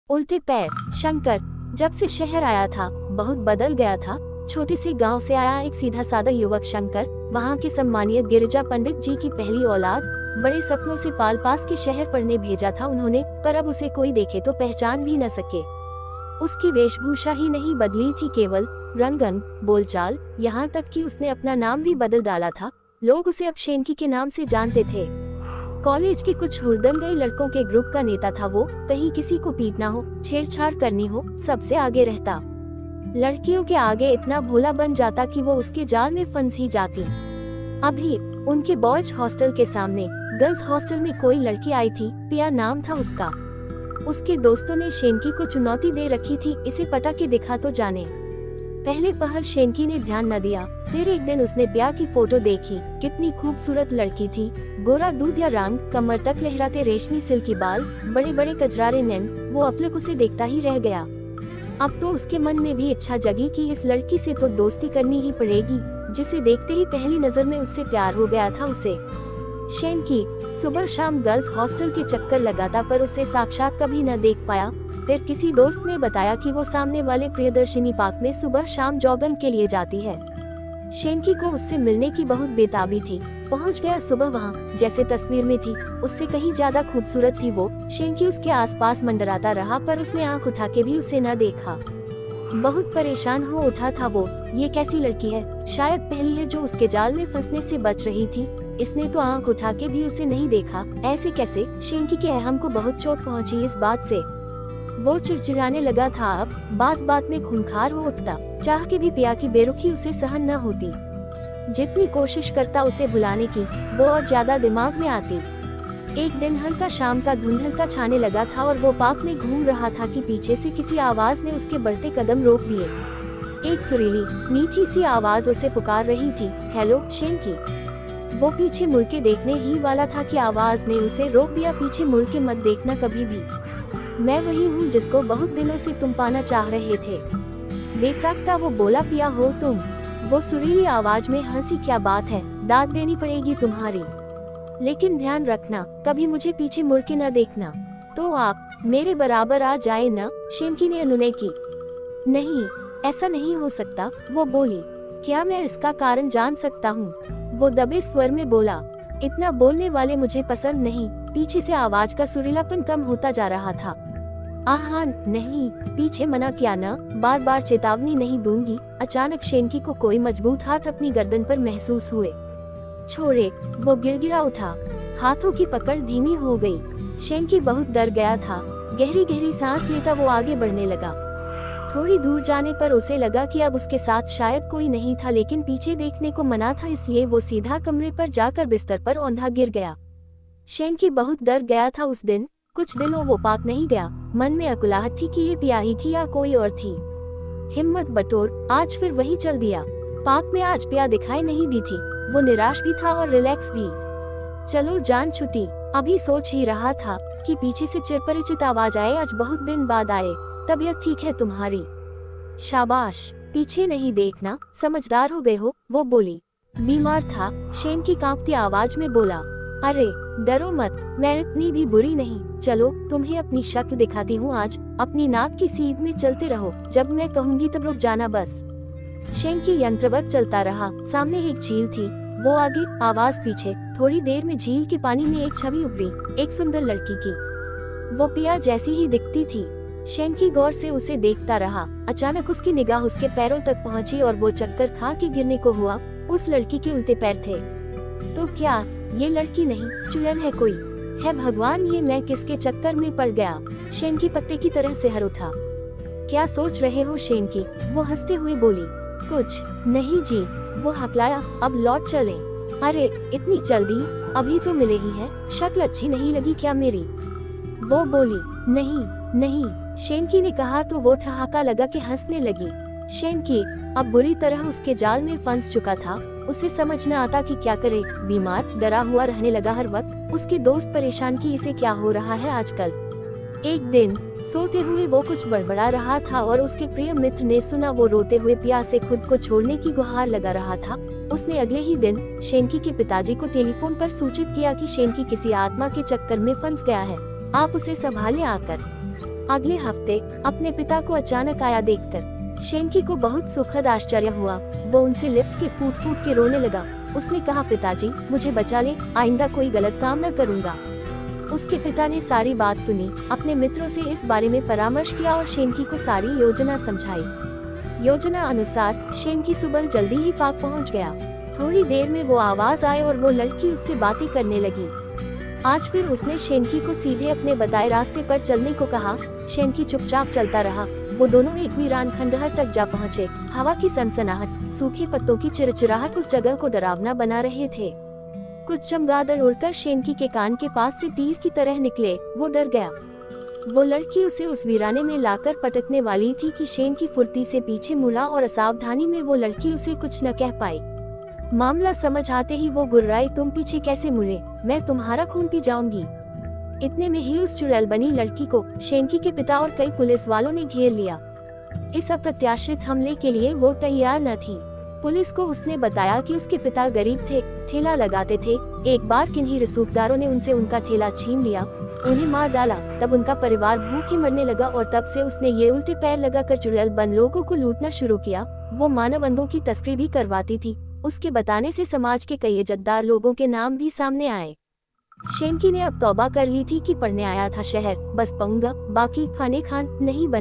उल्टे पैर। शंकर जब से शहर आया था बहुत बदल गया था। छोटे से गांव से आया एक सीधा साधा युवक शंकर वहां के सम्मानीय गिरिजा पंडित जी की पहली औलाद। बड़े सपनों से पाल पास के शहर पढ़ने भेजा था उन्होंने, पर अब उसे कोई देखे तो पहचान भी न सके। उसकी वेशभूषा ही नहीं बदली थी, केवल रंगन बोलचाल, यहाँ तक कि उसने अपना नाम भी बदल डाला था। लोग उसे अब शेनकी के नाम से जानते थे। कॉलेज के कुछ हुड़दंग गए लड़कों के ग्रुप का नेता था वो। कहीं किसी को पीटना हो, छेड़छाड़ करनी हो, सबसे आगे रहता। लड़कियों के आगे इतना भोला बन जाता कि वो उसके जाल में फंस ही जाती। अभी उनके बॉयज हॉस्टल के सामने गर्ल्स हॉस्टल में कोई लड़की आई थी, पिया नाम था उसका। उसके दोस्तों ने शेनकी को चुनौती दे रखी थी, इसे पटा के दिखा तो जाने। पहले पहल शेनकी ने ध्यान न दिया, फिर एक दिन उसने पिया की फोटो देखी। कितनी खूबसूरत लड़की थी, गोरा दूधिया रंग, कमर तक लहराते रेशमी सिल्की बाल, बड़े बड़े कजरारे नैन। वो अपलक उसे देखता ही रह गया। अब तो उसके मन में भी इच्छा जगी कि इस लड़की से तो दोस्ती करनी ही पड़ेगी, जिसे देखते ही पहली नजर में उससे प्यार हो गया था उसे। शेनकी सुबह शाम गर्ल्स हॉस्टल के चक्कर लगाता, पर उसे साक्षात कभी न देख पाया। फिर किसी दोस्त ने बताया कि वो सामने वाले प्रियदर्शिनी पार्क में सुबह शाम जॉगिंग के लिए जाती है। शेनकी को उससे मिलने की बहुत बेताबी थी। पहुंच गया सुबह वहां, जैसे तस्वीर में थी उससे कहीं ज्यादा खूबसूरत थी वो। शेनकी उसके आसपास मंडराता रहा, पर उसने आंख उठा के भी उसे न देखा। बहुत परेशान हो उठा था वो। ये कैसी लड़की है, शायद पहली है जो उसके जाल में फंसने से बच रही थी। इसने तो आंख उठा के भी उसे नहीं देखा, ऐसे कैसे? शेनकी के अहम को बहुत चोट पहुंची इस बात से। वो चिड़चिड़ाने लगा था। अब बात बात में खूंखार हो उठता। चाह के भी पिया की बेरुखी उसे सहन न होती। जितनी कोशिश करता उसे भुलाने की, वो और ज्यादा दिमाग में आती। एक दिन हल्का शाम का धुंधल का छाने लगा था और वो पार्क में घूम रहा था कि पीछे से किसी आवाज ने उसके बढ़ते कदम रोक दिए। एक सुरीली मीठी सी आवाज उसे पुकार रही थी, हेलो शेनकी। वो पीछे मुड़ के देखने ही वाला था कि आवाज ने उसे रोक दिया। पीछे मुड़ के मत देखना कभी भी, मैं वही हूँ जिसको बहुत दिनों से तुम पाना चाह रहे थे। बेसाख्ता वो बोला, पिया हो तुम? वो सुरीली आवाज में हंसी, क्या बात है, दाद देनी पड़ेगी तुम्हारी, लेकिन ध्यान रखना कभी मुझे पीछे मुड़ के न देखना। तो आप मेरे बराबर आ जाए न? शेनकी ने अनुनय की। नहीं, ऐसा नहीं हो सकता, वो बोली। क्या मैं इसका कारण जान सकता हूँ? वो दबे स्वर में बोला। इतना बोलने वाले मुझे पसंद नहीं। पीछे से आवाज का सुरीलापन कम होता जा रहा था। आहा नहीं, पीछे मना किया न, बार बार चेतावनी नहीं दूंगी। अचानक शेनकी को कोई मजबूत हाथ अपनी गर्दन पर महसूस हुए। छोड़े, वो गिड़गिड़ा उठा। हाथों की पकड़ धीमी हो गई। शेनकी बहुत डर गया था। गहरी गहरी सांस लेता वो आगे बढ़ने लगा। थोड़ी दूर जाने पर उसे लगा कि अब उसके साथ शायद कोई नहीं था, लेकिन पीछे देखने को मना था, इसलिए वो सीधा कमरे पर जाकर बिस्तर पर औंधा गिर गया। शेनकी बहुत डर गया था उस दिन। कुछ दिनों वो पार्क नहीं गया। मन में अकुलाहट थी कि ये पिया ही थी या कोई और थी। हिम्मत बटोर आज फिर वही चल दिया। पार्क में आज पिया दिखाई नहीं दी थी। वो निराश भी था और रिलैक्स भी। चलो जान छुट्टी। अभी सोच ही रहा था कि पीछे से चिरपरिचित आवाज आए, आज बहुत दिन बाद आए। तबीयत ठीक है तुम्हारी? शाबाश, पीछे नहीं देखना, समझदार हो गए हो, वो बोली। बीमार था, शेनकी कांपती आवाज में बोला। अरे डरो मत, मैं इतनी भी बुरी नहीं। चलो तुम्हें अपनी शक्ल दिखाती हूँ आज। अपनी नाक की सीध में चलते रहो, जब मैं कहूँगी तब रुक जाना बस। शेनकी यंत्रवत चलता रहा। सामने एक झील थी, वो आगे, आवाज पीछे। थोड़ी देर में झील के पानी में एक छवि उभरी, एक सुंदर लड़की की। वो पिया जैसी ही दिखती थी। शेनकी गौर से उसे देखता रहा। अचानक उसकी निगाह उसके पैरों तक पहुंची और वो चक्कर खा के गिरने को हुआ। उस लड़की के उल्टे पैर थे। तो क्या ये लड़की नहीं, चुड़ैल है कोई? है भगवान, ये मैं किसके चक्कर में पड़ गया? शेनकी पत्ते की तरह सिहर उठा। क्या सोच रहे हो शेनकी? वो हंसते हुए बोली। कुछ नहीं जी, वो हकलाया। अब लौट चले। अरे इतनी जल्दी, अभी तो मिले ही है। शक्ल अच्छी नहीं लगी क्या मेरी? वो बोली। नहीं नहीं, शेनकी ने कहा तो वो ठहाका लगा के हंसने लगी। शेनकी अब बुरी तरह उसके जाल में फंस चुका था। उसे समझ न आता कि क्या करे। बीमार, डरा हुआ रहने लगा हर वक्त। उसके दोस्त परेशान कि इसे क्या हो रहा है आजकल। एक दिन सोते हुए वो कुछ बड़बड़ा रहा था और उसके प्रिय मित्र ने सुना। वो रोते हुए पिया से खुद को छोड़ने की गुहार लगा रहा था। उसने अगले ही दिन शेनकी के पिताजी को टेलीफोन पर सूचित किया कि शेनकी किसी आत्मा के चक्कर में फंस गया है, आप उसे संभाले आकर। अगले हफ्ते अपने पिता को अचानक आया देखकर शेनकी को बहुत सुखद आश्चर्य हुआ। वो उनसे लिपट के फूट फूट के रोने लगा। उसने कहा, पिताजी मुझे बचा ले, आइंदा कोई गलत काम न करूँगा। उसके पिता ने सारी बात सुनी, अपने मित्रों से इस बारे में परामर्श किया और शेनकी को सारी योजना समझाई। योजना अनुसार शेनकी सुबह जल्दी ही पार्क पहुंच गया। थोड़ी देर में वो आवाज आए और वो लड़की उससे बातें करने लगी। आज फिर उसने शेनकी को सीधे अपने बताए रास्ते पर चलने को कहा। शेनकी चुपचाप चलता रहा। वो दोनों एक वीरान खंडहर तक जा पहुँचे। हवा की सनसनाहट, सूखे पत्तों की चिरचिराहट उस जगह को डरावना बना रहे थे। कुछ चमगादड़ उड़कर शेनकी के कान के पास से तीर की तरह निकले। वो डर गया। वो लड़की उसे उस वीराने में लाकर पटकने वाली थी कि शेनकी फुर्ती से पीछे मुड़ा और असावधानी में वो लड़की उसे कुछ न कह पाई। मामला समझ आते ही वो गुर्राई, तुम पीछे कैसे मुड़े? मैं तुम्हारा खून पी जाऊंगी। इतने में ही उस चुड़ैल बनी लड़की को शेनकी के पिता और कई पुलिस वालों ने घेर लिया। इस अप्रत्याशित हमले के लिए वो तैयार न थी। पुलिस को उसने बताया कि उसके पिता गरीब थे, ठेला लगाते थे। एक बार किन्हीं रसूखदारों ने उनसे उनका ठेला छीन लिया, उन्हें मार डाला। तब उनका परिवार भूखे मरने लगा और तब से उसने ये उल्टे पैर लगाकर चुड़ैल बन लोगों को लूटना शुरू किया। वो मानव अंगों की तस्करी भी करवाती थी। उसके बताने से समाज के कई इज्जतदार लोगों के नाम भी सामने आए। शेनकी ने अब तौबा कर ली थी कि पढ़ने आया था शहर, बस पढ़ूंगा, बाकी खाने खान नहीं बने।